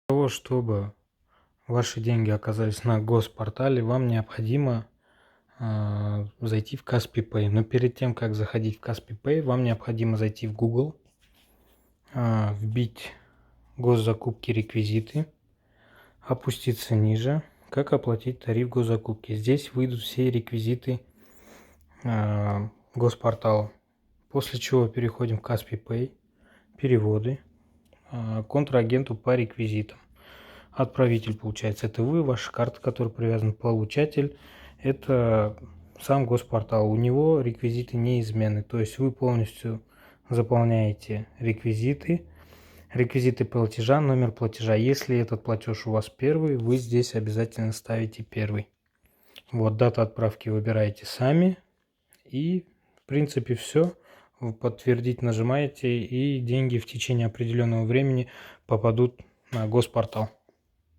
Для того, чтобы ваши деньги оказались на госпортале, вам необходимо зайти в Kaspi Pay. Но перед тем, как заходить в Kaspi Pay, вам необходимо зайти в Google, вбить госзакупки реквизиты, опуститься ниже, как оплатить тариф госзакупки. Здесь выйдут все реквизиты госпортала. После чего переходим в Kaspi Pay, переводы, контрагенту по реквизитам. Отправитель, получается, это вы, ваша карта, которая привязана, получатель, это сам госпортал. У него реквизиты неизменны, то есть вы полностью заполняете реквизиты платежа, номер платежа. Если этот платеж у вас первый, вы здесь обязательно ставите первый. Вот, дату отправки выбираете сами, и в принципе все. Подтвердить нажимаете, и деньги в течение определенного времени попадут на госпортал.